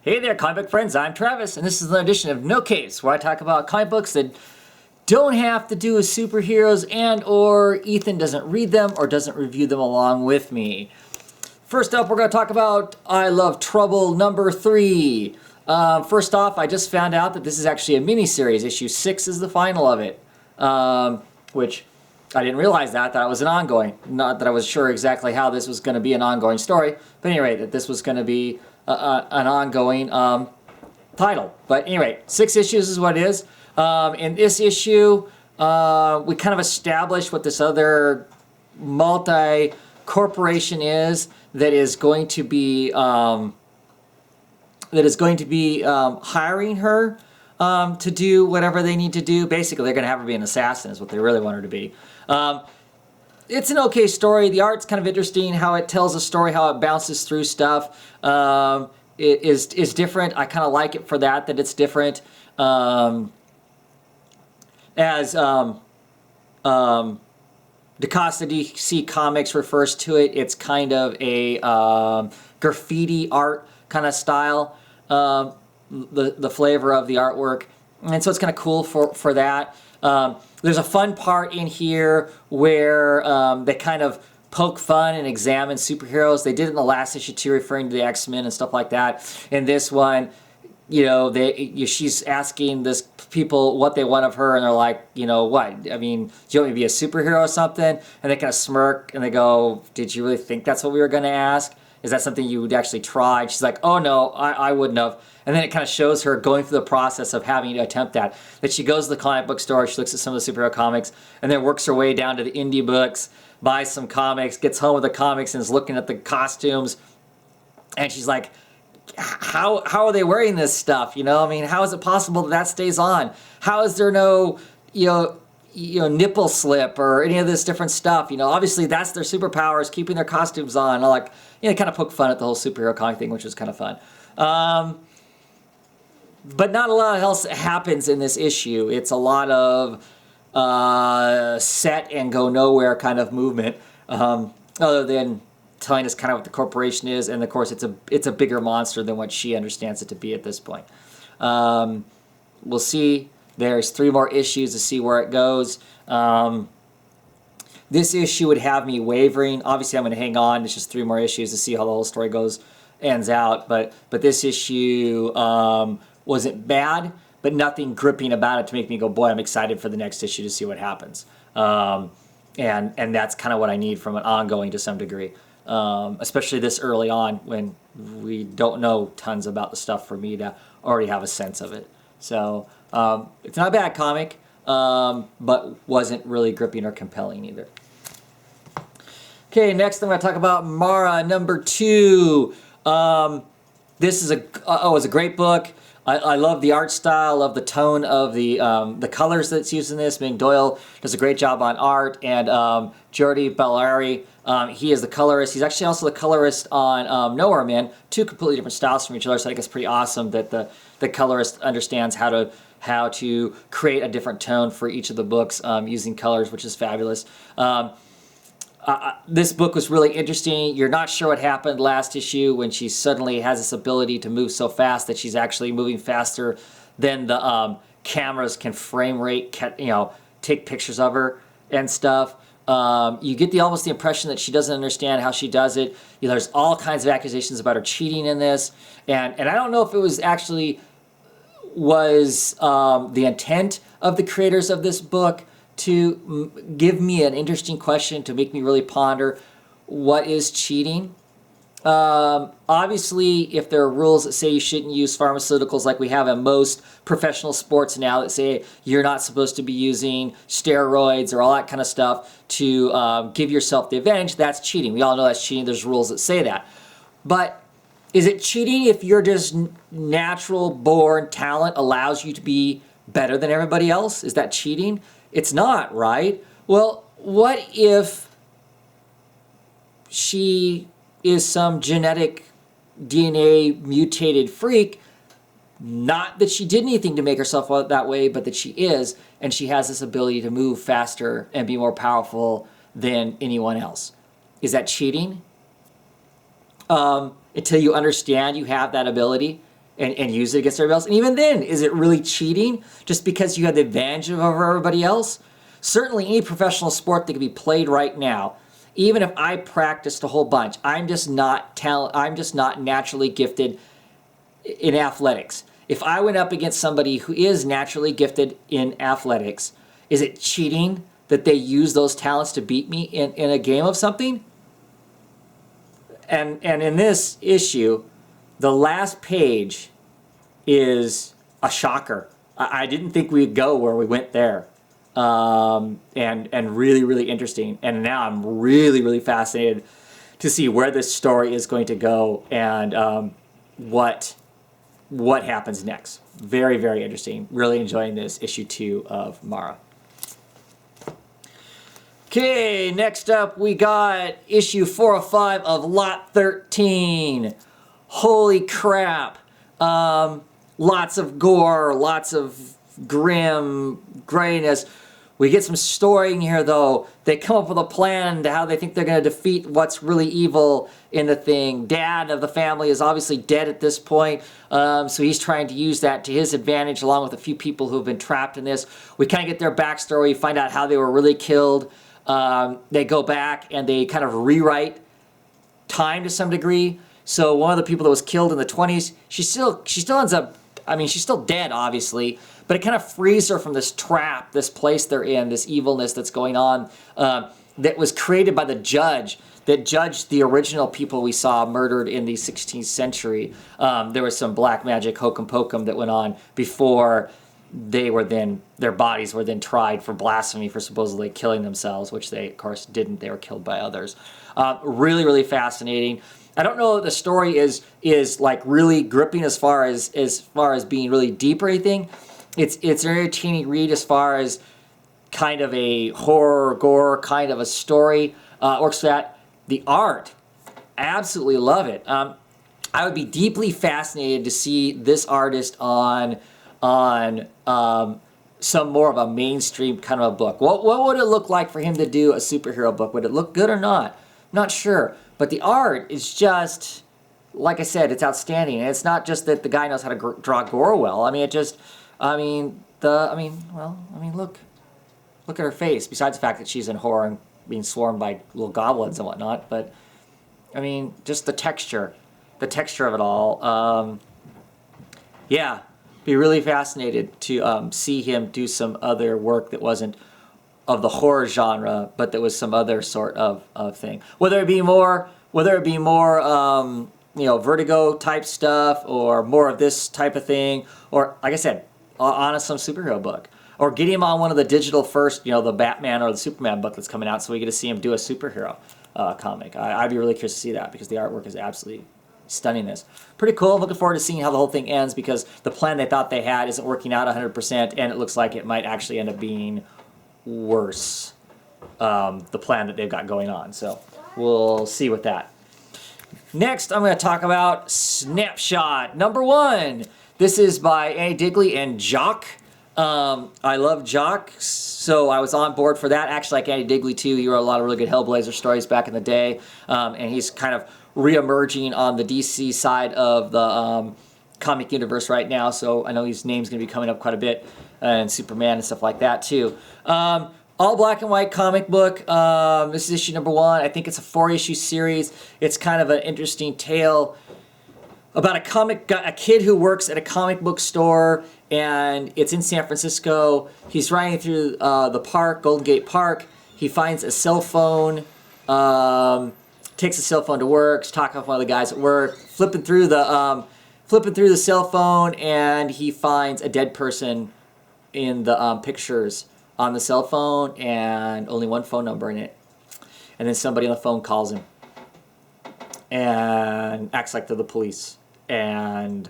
Hey there, comic book friends, I'm Travis, and this is an edition of No Case, where I talk about comic books that don't have to do with superheroes and or Ethan doesn't read them or doesn't review them along with me. First up, we're going to talk about I Love Trouble number 3. First off, I just found out that this is actually a miniseries. Issue 6 is the final of it, which I didn't realize that it was an ongoing. Not that I was sure exactly how this was going to be an ongoing story, but anyway, that this was going to be an ongoing title. But anyway, 6 issues is what it is. In this issue, we kind of established what this other multi-corporation is that is going to be hiring her to do whatever they need to do. Basically, they're going to have her be an assassin is what they really want her to be. It's an okay story. The art's kind of interesting, how it tells a story, how it bounces through stuff. It is different. I kind of like it for that it's different. As DaCosta DC Comics refers to it, it's kind of a graffiti art kind of style, the flavor of the artwork. And so it's kind of cool for that. There's a fun part in here where they kind of poke fun and examine superheroes. They did it in the last issue too, referring to the X-Men and stuff like that. In this one, she's asking this people what they want of her, and they're like, what? I mean, do you want me to be a superhero or something? And they kind of smirk, and they go, did you really think that's what we were going to ask? Is that something you would actually try? And she's like, oh no, I wouldn't have. And then it kind of shows her going through the process of having to attempt that. That she goes to the comic book store, she looks at some of the superhero comics, and then works her way down to the indie books, buys some comics, gets home with the comics, and is looking at the costumes. And she's like, how are they wearing this stuff? I mean, how is it possible that stays on? How is there no, nipple slip or any of this different stuff? Obviously that's their superpowers, keeping their costumes on. Like, kind of poke fun at the whole superhero comic thing, which was kind of fun. But not a lot else happens in this issue. It's a lot of set and go nowhere kind of movement, other than telling us kind of what the corporation is, and of course it's a bigger monster than what she understands it to be at this point. We'll see. There's 3 more issues to see where it goes. This issue would have me wavering. Obviously, I'm going to hang on. It's just 3 more issues to see how the whole story ends out. But this issue wasn't bad, but nothing gripping about it to make me go, boy, I'm excited for the next issue to see what happens. And that's kind of what I need from an ongoing to some degree. Especially this early on when we don't know tons about the stuff for me to already have a sense of it. So it's not a bad comic, but wasn't really gripping or compelling either. Okay, next I'm going to talk about Mara number 2. This is it's a great book. I love the art style, love the tone of the colors that's used in this. Ming Doyle does a great job on art, and Jordi Bellari, he is the colorist. He's actually also the colorist on Nowhere Man. 2 completely different styles from each other, so I think it's pretty awesome that the colorist understands how to create a different tone for each of the books using colors, which is fabulous. This book was really interesting. You're not sure what happened last issue when she suddenly has this ability to move so fast that she's actually moving faster than the cameras can frame rate, take pictures of her and stuff. You get almost the impression that she doesn't understand how she does it. There's all kinds of accusations about her cheating in this, and I don't know if it was the intent of the creators of this book to give me an interesting question to make me really ponder what is cheating. Obviously, if there are rules that say you shouldn't use pharmaceuticals like we have in most professional sports now that say you're not supposed to be using steroids or all that kind of stuff to give yourself the advantage, that's cheating. We all know that's cheating. There's rules that say that. But is it cheating if your just natural born talent allows you to be better than everybody else? Is that cheating? It's not, right? Well, what if she is some genetic DNA mutated freak? Not that she did anything to make herself that way, but that she is, and she has this ability to move faster and be more powerful than anyone else. Is that cheating? Until you understand you have that ability, and use it against everybody else. And even then, is it really cheating just because you have the advantage over everybody else? Certainly any professional sport that can be played right now, even if I practiced a whole bunch, I'm just not naturally gifted in athletics. If I went up against somebody who is naturally gifted in athletics, is it cheating that they use those talents to beat me in a game of something? And in this issue, the last page is a shocker. I didn't think we'd go where we went there. And really, really interesting. And now I'm really, really fascinated to see where this story is going to go and what happens next. Very, very interesting. Really enjoying this issue 2 of Mara. Okay, next up we got issue 4 of 5 of Lot 13. Holy crap. Lots of gore, lots of grim grayness. We get some story in here, though. They come up with a plan to how they think they're going to defeat what's really evil in the thing. Dad of the family is obviously dead at this point, so he's trying to use that to his advantage, along with a few people who have been trapped in this. We kind of get their backstory, find out how they were really killed. They go back and they kind of rewrite time to some degree. So one of the people that was killed in the 20s, she still ends up, I mean, she's still dead, obviously, but it kind of frees her from this trap, this place they're in, this evilness that's going on, that was created by the judge that judged the original people we saw murdered in the 16th century. There was some black magic hokum pokum that went on before their bodies were then tried for blasphemy for supposedly killing themselves, which they, of course, didn't. They were killed by others. Really, really fascinating. I don't know if the story is like really gripping as far as being really deep or anything. It's an entertaining read as far as kind of a horror, gore kind of a story. Works for that. The art, absolutely love it. I would be deeply fascinated to see this artist on some more of a mainstream kind of a book. What would it look like for him to do a superhero book? Would it look good or not? Not sure. But the art is just, like I said, it's outstanding. And it's not just that the guy knows how to draw gore well. I mean, look at her face. Besides the fact that she's in horror and being swarmed by little goblins and whatnot, but I mean, just the texture of it all. Yeah, be really fascinated to see him do some other work that wasn't of the horror genre, but that was some other sort of thing. Whether it be more Vertigo type stuff, or more of this type of thing, or like I said, on some superhero book, or get him on one of the digital first, the Batman or the Superman book that's coming out, so we get to see him do a superhero comic. I'd be really curious to see that because the artwork is absolutely stunningness. Pretty cool. I'm looking forward to seeing how the whole thing ends because the plan they thought they had isn't working out 100%, and it looks like it might actually end up being worse, the plan that they've got going on. So we'll see with that. Next, I'm going to talk about Snapshot number 1. This is by Andy Digley and Jock. I love Jock, so I was on board for that. Actually, like Andy Digley too, he wrote a lot of really good Hellblazer stories back in the day, and he's kind of re-emerging on the DC side of the comic universe right now, so I know his name's going to be coming up quite a bit, and Superman and stuff like that too. All black and white comic book. This is issue number 1. I think it's a 4-issue series. It's kind of an interesting tale about a kid who works at a comic book store, and it's in San Francisco. He's riding through the park, Golden Gate Park. He finds a cell phone, takes a cell phone to work, is talking with one of the guys at work, flipping through the cell phone, and he finds a dead person in the pictures on the cell phone, and only one phone number in it. And then somebody on the phone calls him and acts like they're the police, and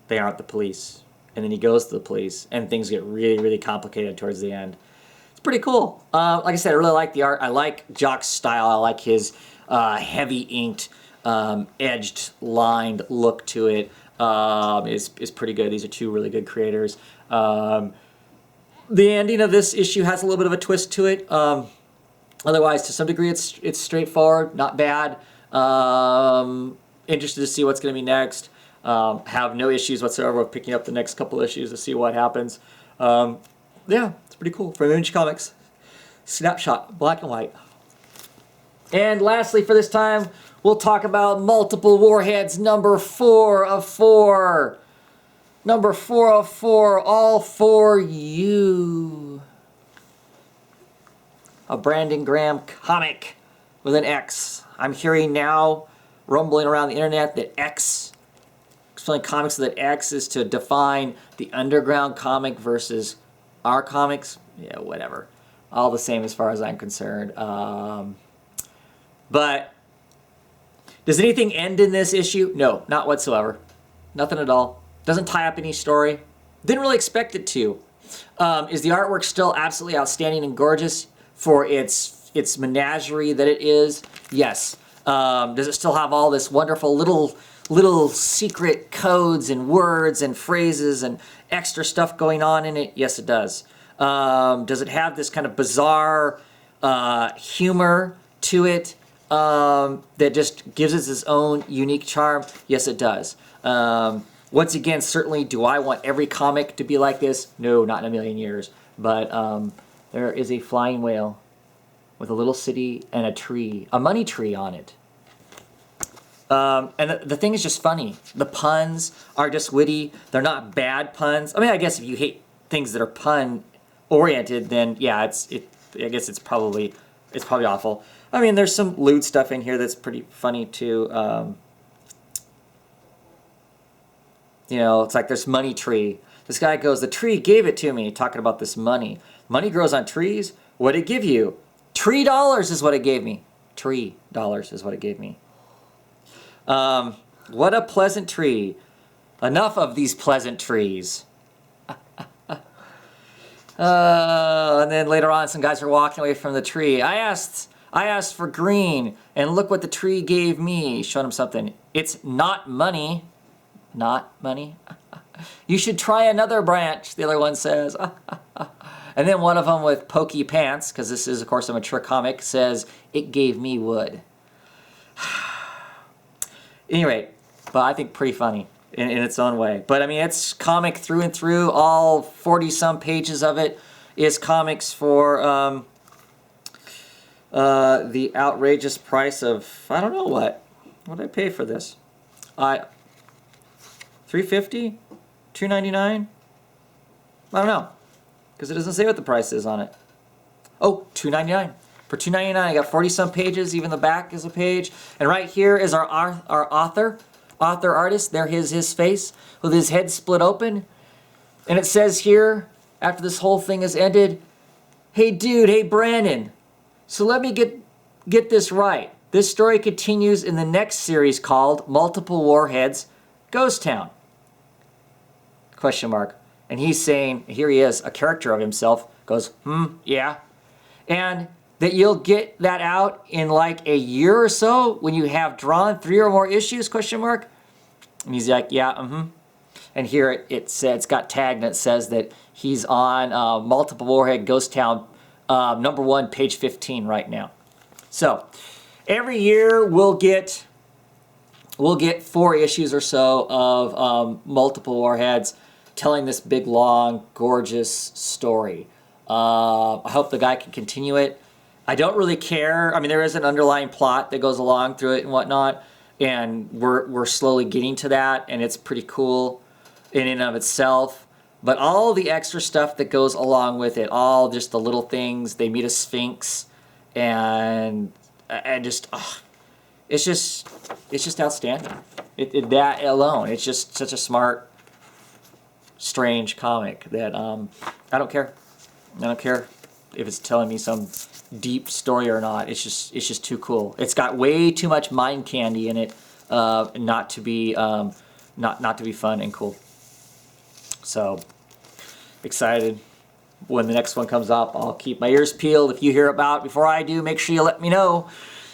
they aren't the police. And then he goes to the police, and things get really, really complicated towards the end. It's pretty cool. Like I said, I really like the art. I like Jock's style. I like his heavy inked, edged, lined look to it. Is pretty good. These are two really good creators. The ending of this issue has a little bit of a twist to it. Otherwise, to some degree, it's straightforward, not bad. Interested to see what's going to be next. Have no issues whatsoever with picking up the next couple issues to see what happens. Yeah, it's pretty cool. From Image Comics. Snapshot, black and white. And lastly for this time, we'll talk about Multiple Warheads number 4 of 4. Number 4 of 4, all for you. A Brandon Graham comic with an X. I'm hearing now, rumbling around the internet, that X, explaining comics with an X, is to define the underground comic versus our comics. Yeah, whatever. All the same as far as I'm concerned. But does anything end in this issue? No, not whatsoever. Nothing at all. Doesn't tie up any story. Didn't really expect it to. Is the artwork still absolutely outstanding and gorgeous for its menagerie that it is? Yes. Does it still have all this wonderful little secret codes and words and phrases and extra stuff going on in it? Yes, it does. Does it have this kind of bizarre humor to it that just gives it its own unique charm? Yes, it does. Once again, certainly, do I want every comic to be like this? No, not in a million years. But there is a flying whale with a little city and a tree, a money tree on it. And the thing is just funny. The puns are just witty. They're not bad puns. I mean, I guess if you hate things that are pun oriented, then yeah, I guess it's probably awful. I mean, there's some lewd stuff in here that's pretty funny too. You know, it's like this money tree. This guy goes, the tree gave it to me, talking about this money. Money grows on trees? What'd it give you? $3 is what it gave me. $3 is what it gave me. What a pleasant tree. Enough of these pleasant trees. And then later on, some guys are walking away from the tree. I asked for green, and look what the tree gave me. Showing him something. It's not money. Not money. You should try another branch, the other one says. And then one of them with pokey pants, because this is, of course, a mature comic, says, it gave me wood. Anyway, but I think pretty funny in its own way. But I mean, it's comic through and through. All 40-some pages of it is comics for the outrageous price of, I don't know what. What did I pay for this? $3.50? $2.99? I don't know, because it doesn't say what the price is on it. Oh, $2.99. For $2.99, I got 40-some pages. Even the back is a page. And right here is our author artist. There is his face with his head split open. And it says here, after this whole thing is ended, hey dude, hey Brandon, so let me get this right. This story continues in the next series called Multiple Warheads, Ghost Town. Question mark. And he's saying, here he is, a character of himself, goes, yeah. And that you'll get that out in like a year or so when you have drawn 3 or more issues, question mark. And he's like, yeah, And here it's got tagged and it says that he's on Multiple Warhead Ghost Town number 1, page 15 right now. So every year we'll get 4 issues or so of Multiple Warheads telling this big, long, gorgeous story. I hope the guy can continue it. I don't really care. I mean, there is an underlying plot that goes along through it and whatnot, and we're slowly getting to that, and it's pretty cool in and of itself. But all the extra stuff that goes along with it, all just the little things, they meet a sphinx, and just, it's just outstanding. That alone, it's just such a smart, strange comic that I don't care. I don't care if it's telling me some deep story or not. It's just too cool. It's got way too much mind candy in it, not to be fun and cool. So excited. When the next one comes up, I'll keep my ears peeled. If you hear about it before I do, make sure you let me know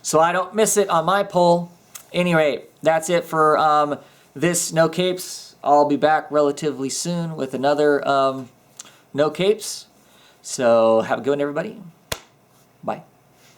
so I don't miss it on my poll. Anyway, that's it for this No Capes. I'll be back relatively soon with another No Capes. So have a good one, everybody. Bye.